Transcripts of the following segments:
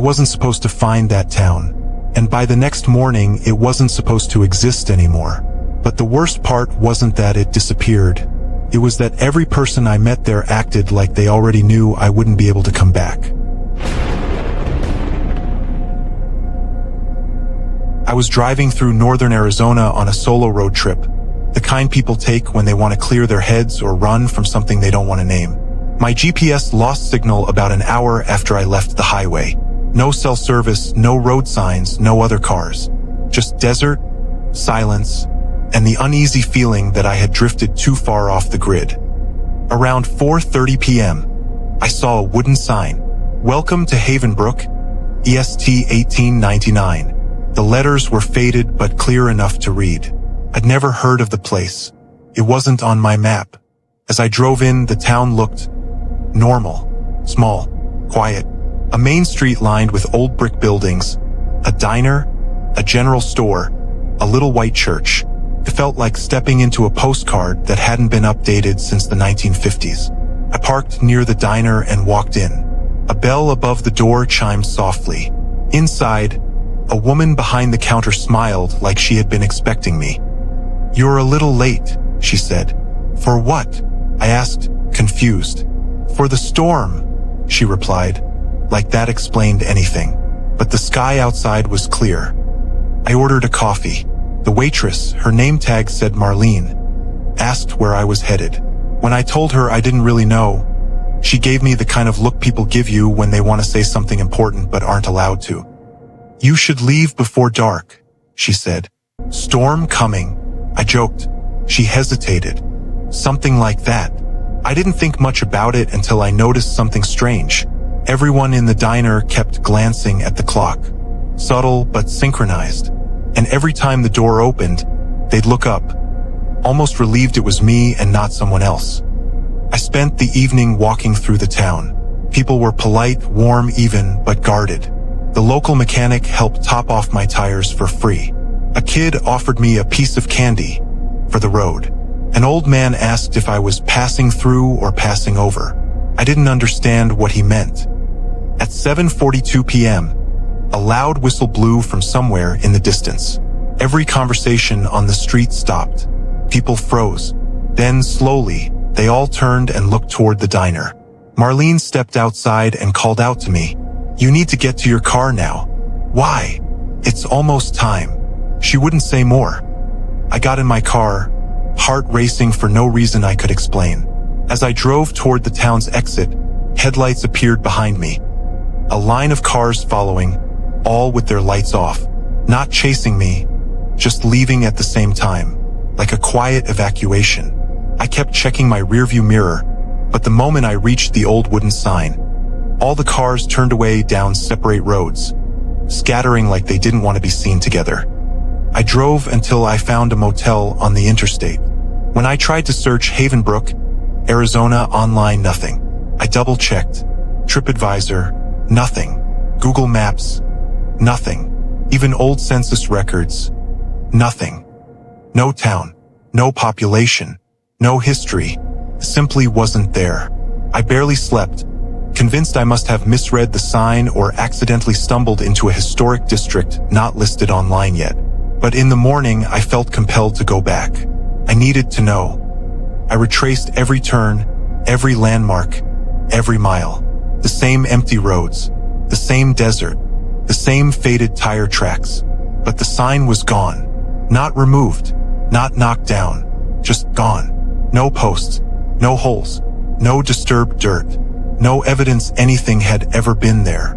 wasn't supposed to find that town, and by the next morning it wasn't supposed to exist anymore. But the worst part wasn't that it disappeared. It was that every person I met there acted like they already knew I wouldn't be able to come back. I was driving through northern Arizona on a solo road trip, the kind people take when they want to clear their heads or run from something they don't want to name. My GPS lost signal about an hour after I left the highway. No cell service, no road signs, no other cars. Just desert, silence, and the uneasy feeling that I had drifted too far off the grid. Around 4:30 p.m., I saw a wooden sign. Welcome to Havenbrook, EST 1899. The letters were faded but clear enough to read. I'd never heard of the place. It wasn't on my map. As I drove in, the town looked normal, small, quiet. A main street lined with old brick buildings, a diner, a general store, a little white church. It felt like stepping into a postcard that hadn't been updated since the 1950s. I parked near the diner and walked in. A bell above the door chimed softly. Inside, a woman behind the counter smiled like she had been expecting me. "You're a little late," she said. "For what?" I asked, confused. "For the storm," she replied, like that explained anything. But the sky outside was clear. I ordered a coffee. The waitress, her name tag said Marlene, asked where I was headed. When I told her I didn't really know, she gave me the kind of look people give you when they want to say something important but aren't allowed to. "You should leave before dark," she said. "Storm coming," I joked. She hesitated. "Something like that." I didn't think much about it until I noticed something strange. Everyone in the diner kept glancing at the clock. Subtle but synchronized. And every time the door opened, they'd look up, almost relieved it was me and not someone else. I spent the evening walking through the town. People were polite, warm even, but guarded. The local mechanic helped top off my tires for free. A kid offered me a piece of candy for the road. An old man asked if I was passing through or passing over. I didn't understand what he meant. At 7:42 p.m., a loud whistle blew from somewhere in the distance. Every conversation on the street stopped. People froze. Then, slowly, they all turned and looked toward the diner. Marlene stepped outside and called out to me, "You need to get to your car now." "Why?" "It's almost time." She wouldn't say more. I got in my car, heart racing for no reason I could explain. As I drove toward the town's exit, headlights appeared behind me. A line of cars following, all with their lights off, not chasing me, just leaving at the same time, like a quiet evacuation. I kept checking my rearview mirror, but the moment I reached the old wooden sign, all the cars turned away down separate roads, scattering like they didn't want to be seen together. I drove until I found a motel on the interstate. When I tried to search Havenbrook, Arizona online, nothing. I double-checked. TripAdvisor, nothing. Google Maps, nothing. Even old census records, nothing. No town, no population, no history. Simply wasn't there. I barely slept, convinced I must have misread the sign or accidentally stumbled into a historic district not listed online yet. But in the morning, I felt compelled to go back. I needed to know. I retraced every turn, every landmark, every mile. The same empty roads, the same desert, the same faded tire tracks. But the sign was gone. Not removed, not knocked down, just gone. No posts, no holes, no disturbed dirt, no evidence anything had ever been there.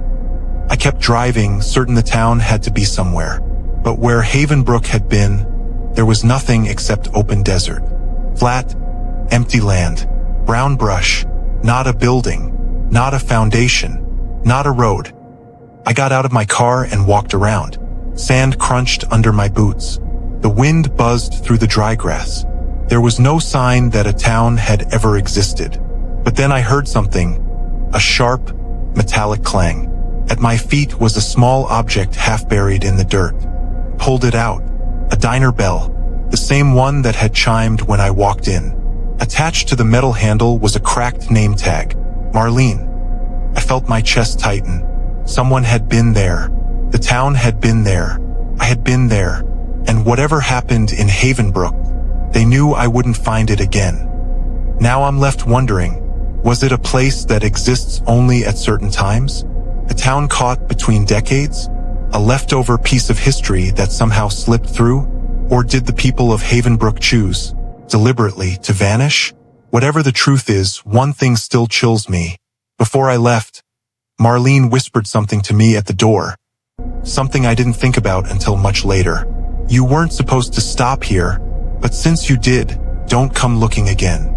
I kept driving, certain the town had to be somewhere. But where Havenbrook had been, there was nothing except open desert. Flat, empty land, brown brush, not a building, not a foundation, not a road. I got out of my car and walked around. Sand crunched under my boots. The wind buzzed through the dry grass. There was no sign that a town had ever existed. But then I heard something, a sharp, metallic clang. At my feet was a small object half buried in the dirt. Pulled it out. A diner bell, the same one that had chimed when I walked in. Attached to the metal handle was a cracked name tag, Marlene. I felt my chest tighten. Someone had been there. The town had been there. I had been there. And whatever happened in Havenbrook, they knew I wouldn't find it again. Now I'm left wondering, was it a place that exists only at certain times? A town caught between decades? A leftover piece of history that somehow slipped through? Or did the people of Havenbrook choose, deliberately, to vanish? Whatever the truth is, one thing still chills me. Before I left, Marlene whispered something to me at the door. Something I didn't think about until much later. You weren't supposed to stop here, but since you did, don't come looking again.